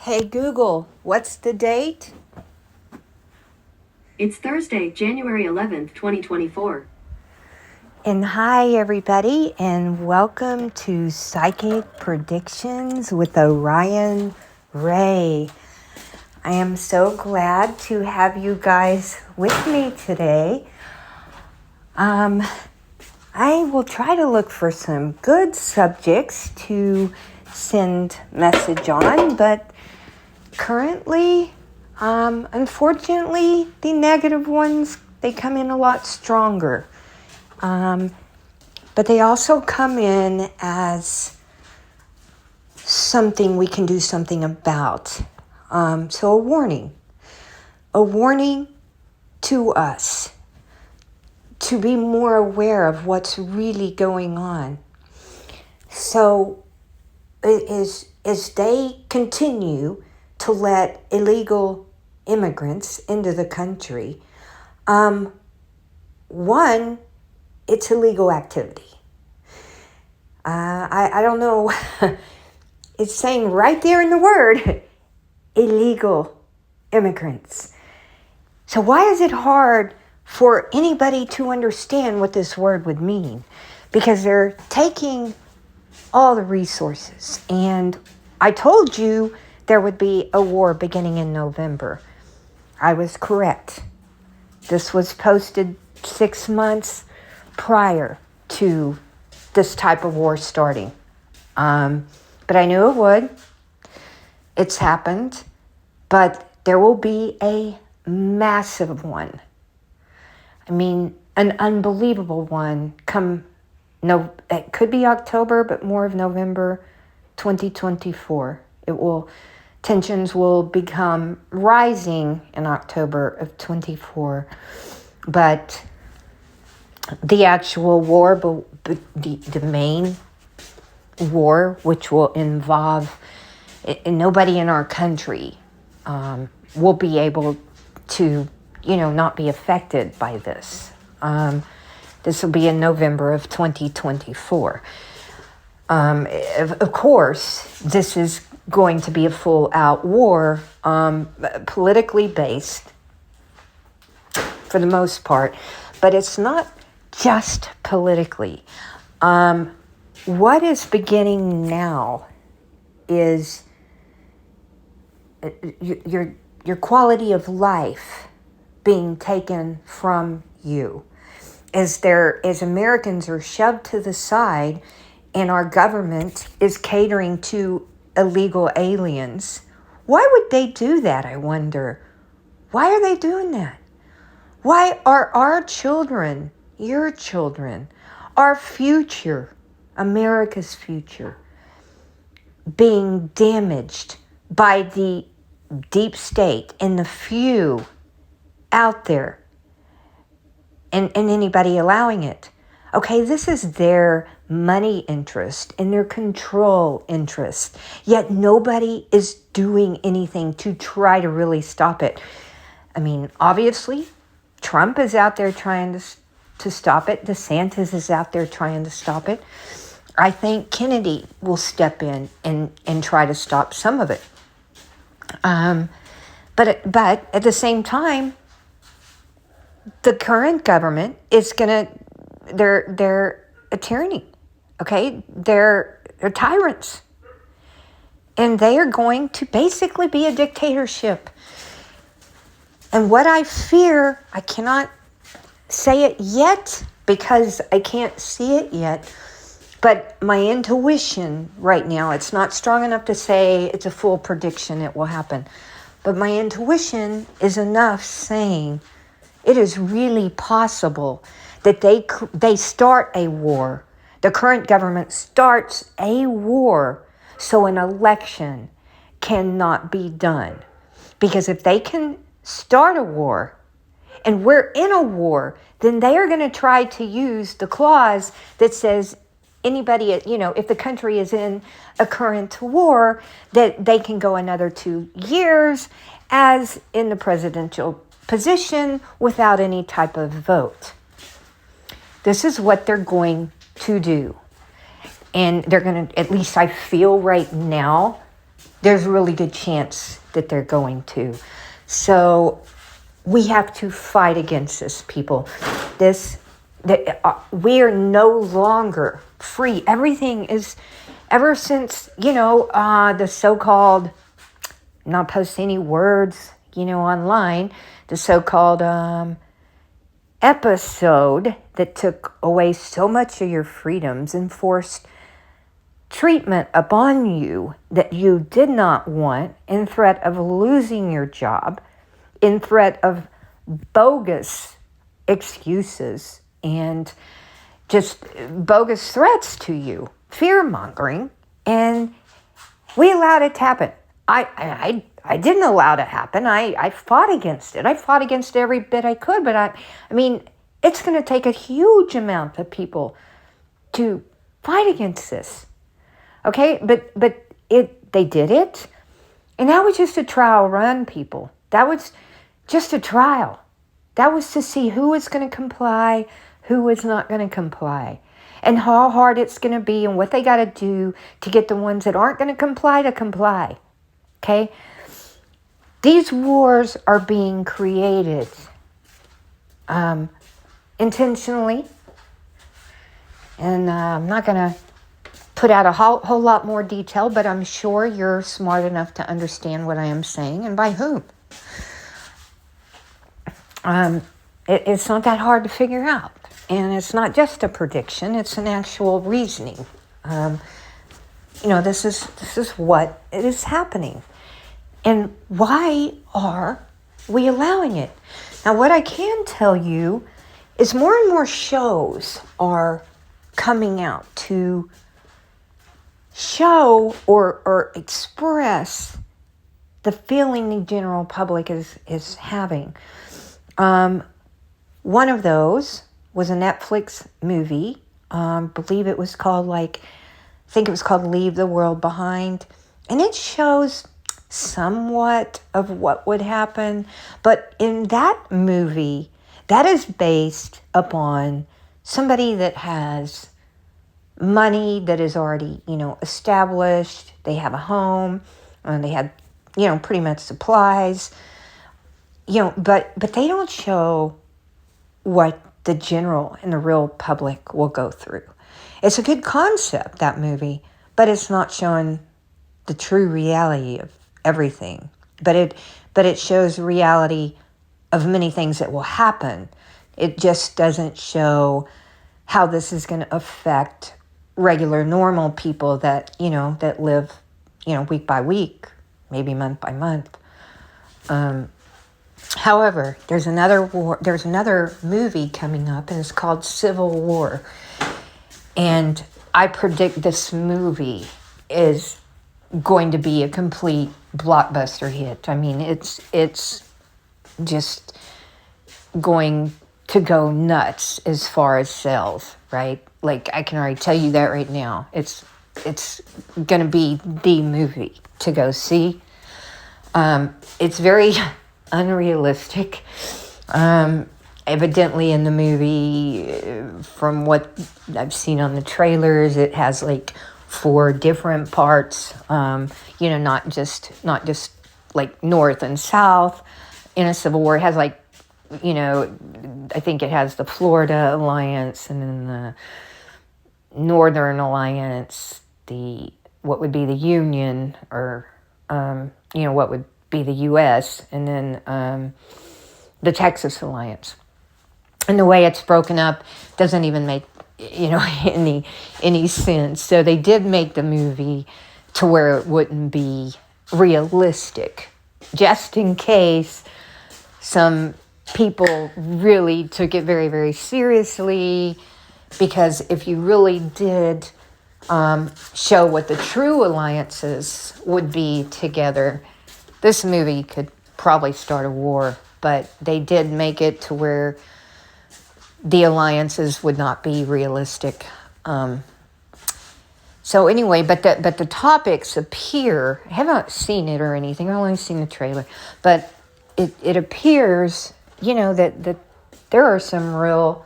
Hey Google, what's the date? It's Thursday, January 11th, 2024. And hi everybody, and welcome to Psychic Predictions with Orion Ray. I am so glad to have you guys with me today. I will try to look for some good subjects to send message on, but currently, unfortunately, the negative ones, they come in a lot stronger. But they also come in as something we can do something about. So a warning to us to be more aware of what's really going on. So as they continue to let illegal immigrants into the country, one, it's illegal activity. I don't know. It's saying right there in the word, illegal immigrants. So why is it hard for anybody to understand what this word would mean? Because they're taking all the resources. And I told you there would be a war beginning in November. I was correct. This was posted 6 months prior to this type of war starting. But I knew it would. It's happened. But there will be a massive one. I mean, an unbelievable one it could be October, but more of November 2024. Tensions will become rising in October of 24. But the actual war, the main war, which will involve nobody in our country, will be able to, not be affected by this. This will be in November of 2024. Of course, this is going to be a full-out war, politically based, for the most part. But it's not just politically. What is beginning now is your quality of life being taken from you. As Americans are shoved to the side and our government is catering to illegal aliens. Why would they do that, I wonder? Why are they doing that? Why are our children, your children, our future, America's future, being damaged by the deep state and the few out there and anybody allowing it? Okay, this is their money interest and their control interest, yet nobody is doing anything to try to really stop it. I mean, obviously, Trump is out there trying to stop it. DeSantis is out there trying to stop it. I think Kennedy will step in and try to stop some of it. But at the same time, the current government is they're a tyranny, okay? They're tyrants. And they are going to basically be a dictatorship. And what I fear, I cannot say it yet because I can't see it yet, but my intuition right now, it's not strong enough to say it's a full prediction it will happen. But my intuition is enough saying it is really possible that they start a war. The current government starts a war so an election cannot be done. Because if they can start a war and we're in a war, then they are going to try to use the clause that says anybody, if the country is in a current war, that they can go another 2 years as in the presidential position without any type of vote. This is what they're going to do. And they're going to, at least I feel right now, there's a really good chance that they're going to. So we have to fight against this, people. We are no longer free. Everything is, ever since, the so-called, not post any words, online, the so-called episode that took away so much of your freedoms and forced treatment upon you that you did not want, in threat of losing your job, in threat of bogus excuses and just bogus threats to you, fear-mongering, and we allowed it to happen. I didn't allow it to happen. I fought against it. I fought against it every bit I could, but I mean, it's going to take a huge amount of people to fight against this. Okay, but they did it, and that was just a trial run, people. That was just a trial. That was to see who is going to comply, who is not going to comply, and how hard it's going to be, and what they got to do to get the ones that aren't going to comply to comply. Okay, these wars are being created intentionally, and I'm not going to put out a whole lot more detail, but I'm sure you're smart enough to understand what I am saying and by whom. It's not that hard to figure out, and it's not just a prediction; it's an actual reasoning. This is what is happening, and why are we allowing it? Now, what I can tell you is more and more shows are coming out to show or express the feeling the general public is having. One of those was a Netflix movie. Believe it was called Leave the World Behind. And it shows somewhat of what would happen. But in that movie, that is based upon somebody that has money that is already, established. They have a home, and they have, pretty much supplies, but they don't show what the general and the real public will go through. It's a good concept, that movie, but it's not showing the true reality of everything. But it shows reality of many things that will happen. It just doesn't show how this is going to affect regular, normal people that, that live, week by week, maybe month by month. However, there's another movie coming up, and it's called Civil War. And I predict this movie is going to be a complete blockbuster hit. I mean, it's just going to go nuts as far as sales, right? Like, I can already tell you that right now. It's going to be the movie to go see. It's very unrealistic. Evidently in the like from what I've seen on the trailers, it has like 4 different parts, not just like north and south in a civil war. It has like, I think it has the Florida Alliance, and then the Northern Alliance, what would be the Union, or, what would be the U.S., and then the Texas Alliance. And the way it's broken up doesn't even make, any sense. So they did make the movie to where it wouldn't be realistic, just in case some people really took it very, very seriously. Because if you really did show what the true alliances would be together, this movie could probably start a war. But they did make it to where the alliances would not be realistic. So anyway, but the topics appear, I haven't seen it or anything, I've only seen the trailer, but it appears, that there are some real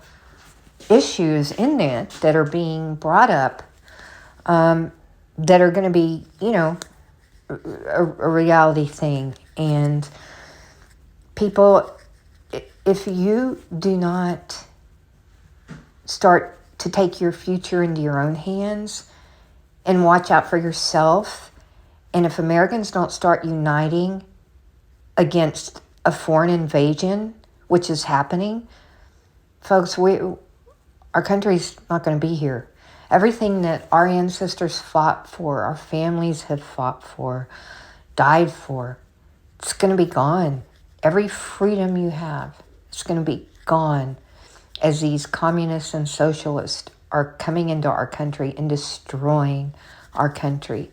issues in it that are being brought up, that are going to be, a reality thing. And people, if you do not start to take your future into your own hands and watch out for yourself, and if Americans don't start uniting against a foreign invasion, which is happening, folks, our country's not going to be here. Everything that our ancestors fought for, our families have fought for, died for, it's going to be gone. Every freedom you have, it's going to be gone as these communists and socialists are coming into our country and destroying our country.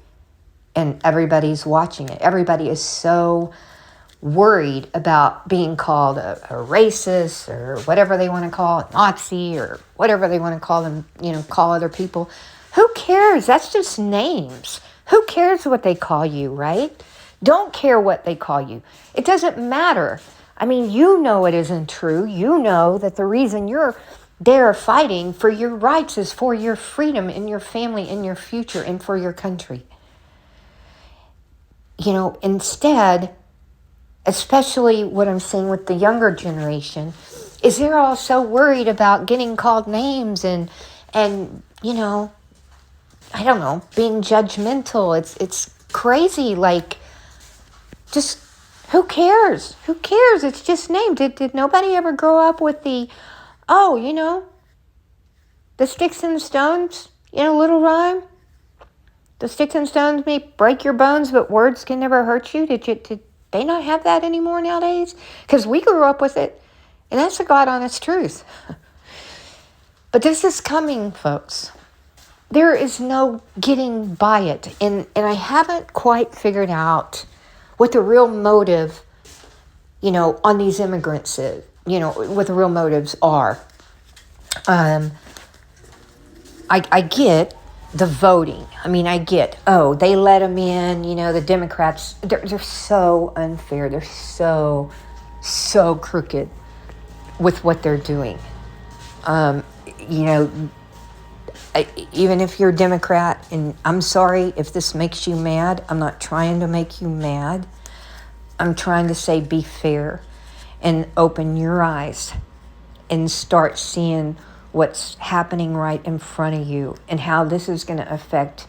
And everybody's watching it. Everybody is so worried about being called a racist or whatever they want to call it, Nazi or whatever they want to call them, call other people. Who cares? That's just names. Who cares what they call you, right? Don't care what they call you. It doesn't matter. I mean, it isn't true. You know that the reason you're there fighting for your rights is for your freedom and your family and your future and for your country. Instead, especially what I'm seeing with the younger generation, is they're all so worried about getting called names and I don't know, being judgmental. It's crazy. Like, just who cares? Who cares? It's just names. Did nobody ever grow up with the sticks and stones, little rhyme? The sticks and stones may break your bones, but words can never hurt you. Did they not have that anymore nowadays? Because we grew up with it, and that's the God honest truth. But this is coming, folks. There is no getting by it. And I haven't quite figured out what the real motive, on these immigrants is, what the real motives are. I get the voting. I mean, I get, they let them in, the Democrats, they're so unfair. They're so crooked with what they're doing. Even if you're a Democrat, and I'm sorry if this makes you mad, I'm not trying to make you mad. I'm trying to say be fair and open your eyes and start seeing what's happening right in front of you and how this is going to affect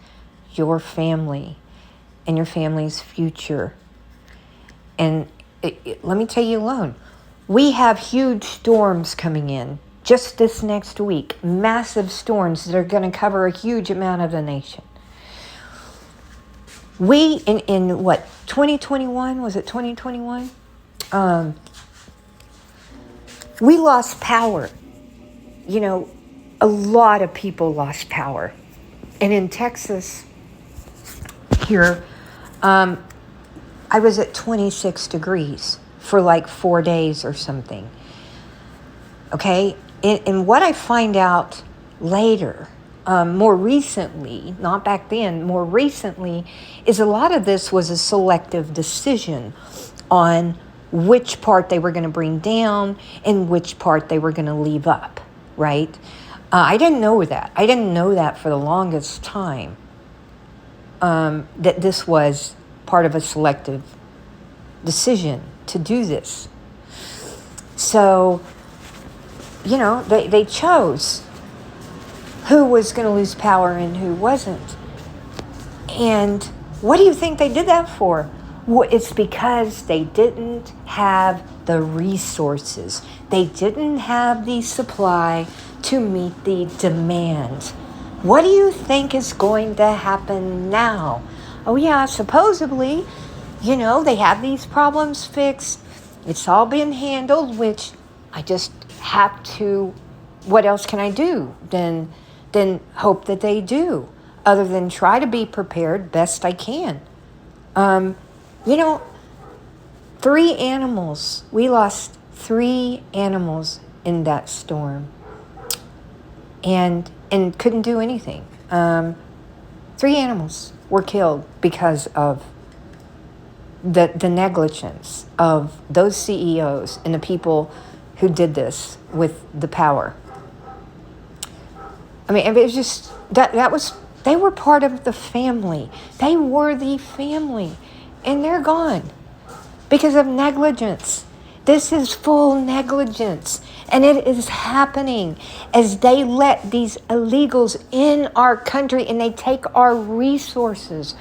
your family and your family's future. And let me tell you alone, we have huge storms coming in just this next week, massive storms that are going to cover a huge amount of the nation. We, in 2021, was it 2021? We lost power. A lot of people lost power. And in Texas, here, I was at 26 degrees for like 4 days or something. Okay? And what I find out later, more recently, not back then, more recently, is a lot of this was a selective decision on which part they were going to bring down and which part they were going to leave up, right? I didn't know that. I didn't know that for the longest time, that this was part of a selective decision to do this. So, they chose who was going to lose power and who wasn't. And what do you think they did that for? Well, it's because they didn't have the resources. They didn't have the supply to meet the demand. What do you think is going to happen now? Oh yeah, supposedly, they have these problems fixed. It's all been handled, which I just have to, what else can I do than hope that they do, other than try to be prepared best I can. 3 animals. We lost 3 animals in that storm. And couldn't do anything. 3 animals were killed because of the negligence of those CEOs and the people who did this with the power. I mean, it was just that's They were part of the family. They were the family. And they're gone because of negligence. This is full negligence. And it is happening as they let these illegals in our country and they take our resources.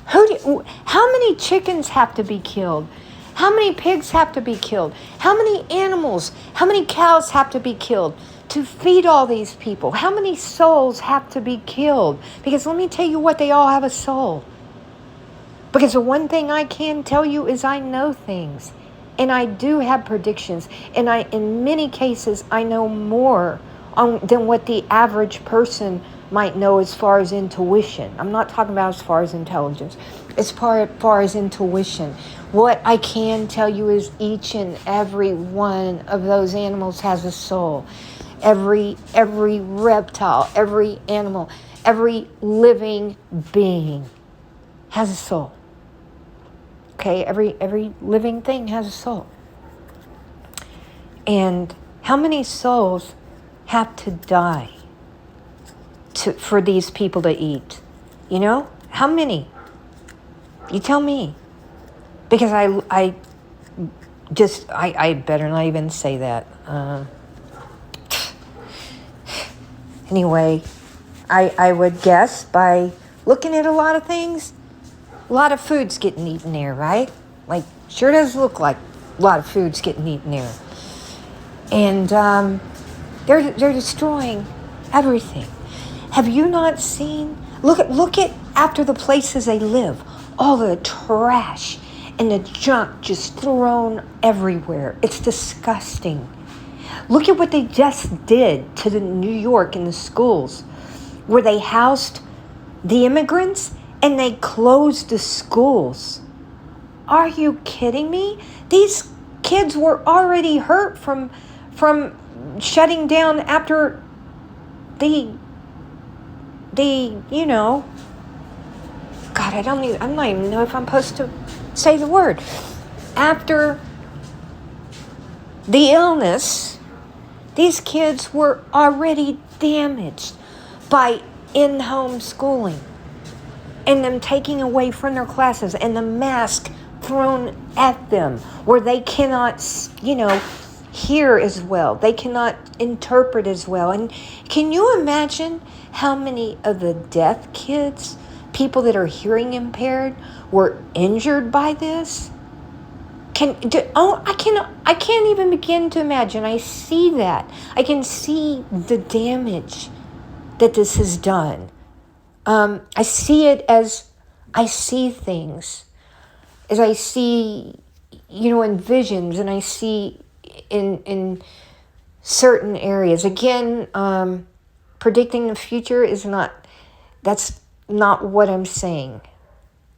How many chickens have to be killed? How many pigs have to be killed? How many animals, how many cows have to be killed to feed all these people? How many souls have to be killed? Because let me tell you what, they all have a soul. Because the one thing I can tell you is I know things. And I do have predictions. And in many cases, I know more than what the average person might know as far as intuition. I'm not talking about as far as intelligence. As far as intuition. What I can tell you is each and every one of those animals has a soul. Every reptile, every animal, every living being has a soul. Okay, every living thing has a soul. And how many souls have to die for these people to eat? You know? How many? You tell me. Because I better not even say that. Anyway, I would guess by looking at a lot of things, a lot of food's getting eaten there, right? Like, sure does look like a lot of food's getting eaten there. And they're destroying everything. Have you not seen? Look at after the places they live, all the trash and the junk just thrown everywhere. It's disgusting. Look at what they just did to the New York in the schools, where they housed the immigrants and they closed the schools. Are you kidding me? These kids were already hurt from shutting down after the you know, God, I'm not even know if I'm supposed to say the word. After the illness, these kids were already damaged by in-home schooling and them taking away from their classes and the mask thrown at them where they cannot, hear as well. They cannot interpret as well. And can you imagine how many of the deaf kids, people that are hearing impaired, were injured by this? I can't even begin to imagine. I see that. I can see the damage that this has done. I see it as I see things, as I see, in visions, and I see in certain areas. Again, predicting the future that's not what I'm saying.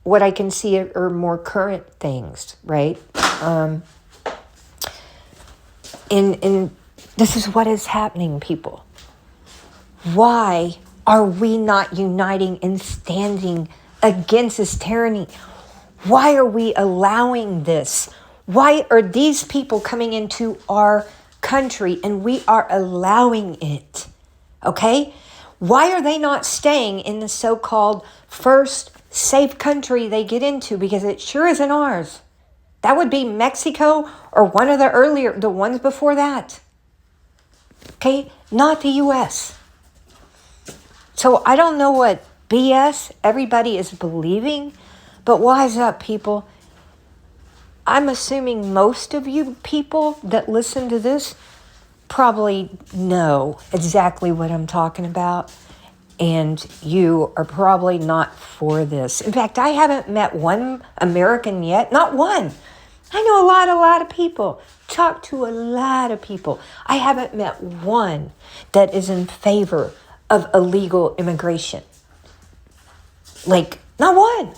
What I can see are more current things, right? And this is what is happening, people. Why are we not uniting and standing against this tyranny? Why are we allowing this? Why are these people coming into our country and we are allowing it? Okay? Why are they not staying in the so-called first safe country they get into? Because it sure isn't ours. That would be Mexico or one of the ones before that. Okay? Not the U.S. So I don't know what BS everybody is believing, but wise up, people. I'm assuming most of you people that listen to this probably know exactly what I'm talking about, and you are probably not for this. In fact, I haven't met one American yet, not one. I know a lot of people, talk to a lot of people. I haven't met one that is in favor of illegal immigration. Like, not one.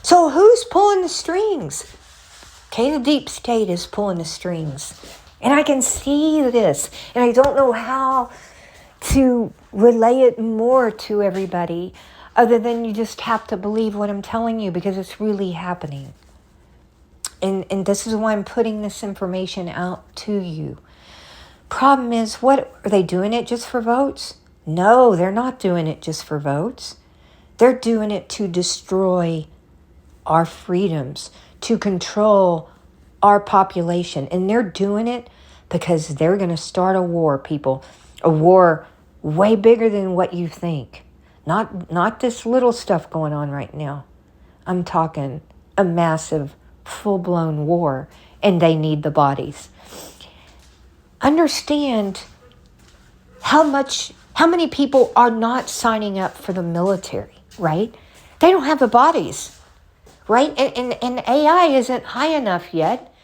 So who's pulling the strings? Okay, the deep state is pulling the strings. And I can see this. And I don't know how to relay it more to everybody other than you just have to believe what I'm telling you because it's really happening. And this is why I'm putting this information out to you. Problem is, what are they doing it just for votes? No, they're not doing it just for votes. They're doing it to destroy our freedoms, to control our population. And they're doing it because they're going to start a war, people. A war way bigger than what you think. Not this little stuff going on right now. I'm talking a massive, full-blown war, and they need the bodies. Understand how many people are not signing up for the military, right? They don't have the bodies, right? And AI isn't high enough yet.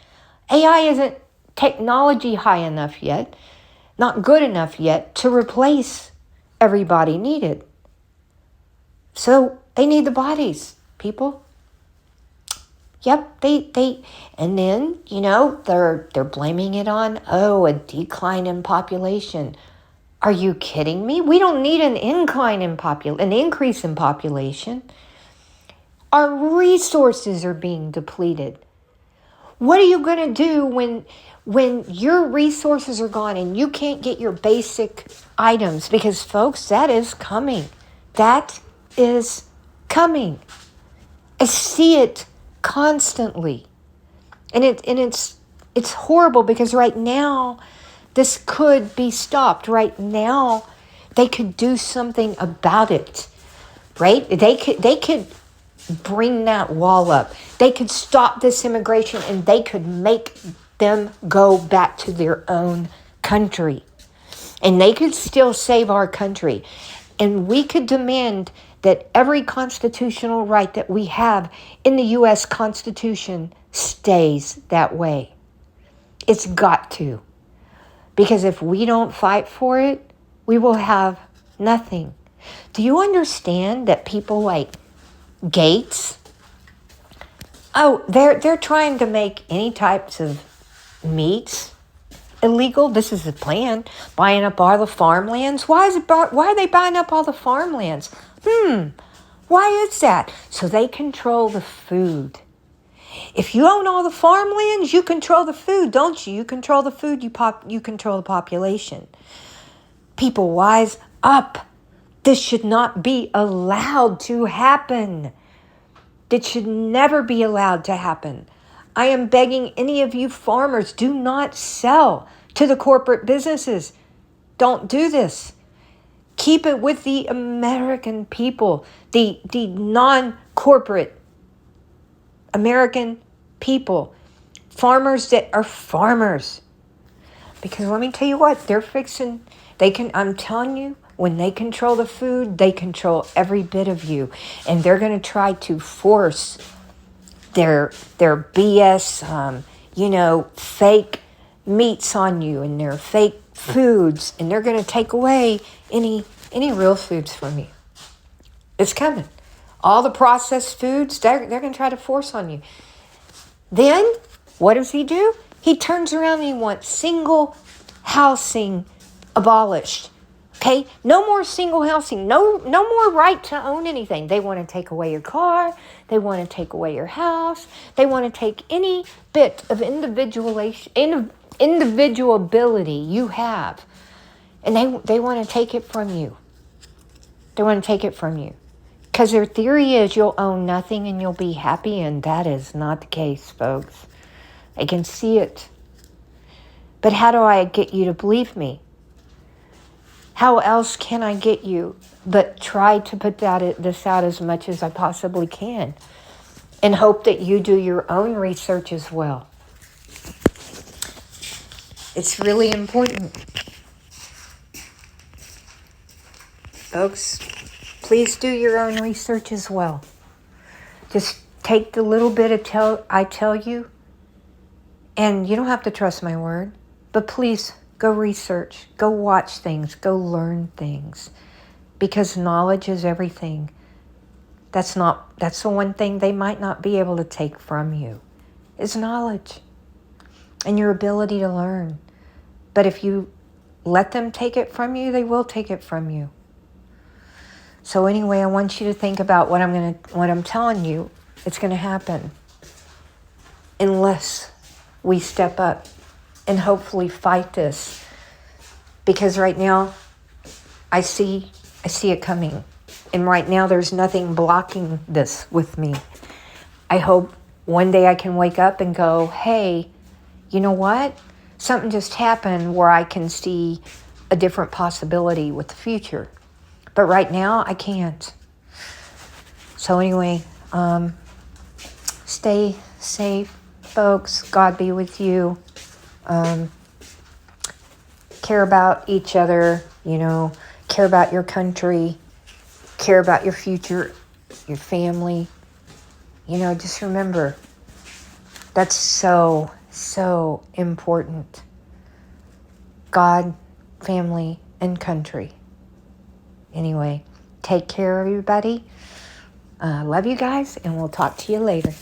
AI isn't technology high enough yet, not good enough yet to replace everybody needed. So they need the bodies, people. Yep, and then, they're blaming it on, a decline in population. Are you kidding me? We don't need an increase in population. Our resources are being depleted. What are you going to do when your resources are gone and you can't get your basic items? Because, folks, that is coming. That is coming. I see it constantly. And it's horrible because right now this could be stopped. Right now they could do something about it. Right? They could bring that wall up. They could stop this immigration and they could make them go back to their own country. And they could still save our country. And we could demand that every constitutional right that we have in the U.S. Constitution stays that way. It's got to. Because if we don't fight for it, we will have nothing. Do you understand that people like Gates, they're trying to make any types of meats illegal? This is the plan. Buying up all the farmlands. Why are they buying up all the farmlands? Why is that? So they control the food. If you own all the farmlands, you control the food, don't you? You control the food, you control the population. People, wise up. This should not be allowed to happen. It should never be allowed to happen. I am begging any of you farmers, do not sell to the corporate businesses. Don't do this. Keep it with the American people, the non-corporate American people, farmers that are farmers. Because let me tell you what, I'm telling you, when they control the food, they control every bit of you. And they're going to try to force their BS, fake meats on you and their fake foods. And they're going to take away any real foods from you. It's coming. All the processed foods, they're going to try to force on you. Then, what does he do? He turns around and he wants single housing abolished. Okay? No more single housing. No more right to own anything. They want to take away your car. They want to take away your house. They want to take any bit of individuality you have. And they want to take it from you. They want to take it from you. Because their theory is you'll own nothing and you'll be happy, and that is not the case, folks. I can see it. But how do I get you to believe me? How else can I get you but try to put this out as much as I possibly can and hope that you do your own research as well? It's really important. Folks, please do your own research as well. Just take the little bit I tell you, and you don't have to trust my word, but please go research, go watch things, go learn things, because knowledge is everything. That's the one thing they might not be able to take from you, is knowledge and your ability to learn. But if you let them take it from you, they will take it from you. So anyway, I want you to think about what I'm telling you. It's going to happen unless we step up and hopefully fight this. Because right now, I see it coming. And right now there's nothing blocking this with me. I hope one day I can wake up and go, hey, you know what? Something just happened where I can see a different possibility with the future. But right now I can't. So anyway, stay safe, folks. God be with you. Care about each other, care about your country, care about your future, your family. Just remember, that's so, so important. God, family, and country. Anyway, take care, everybody. Love you guys, and we'll talk to you later.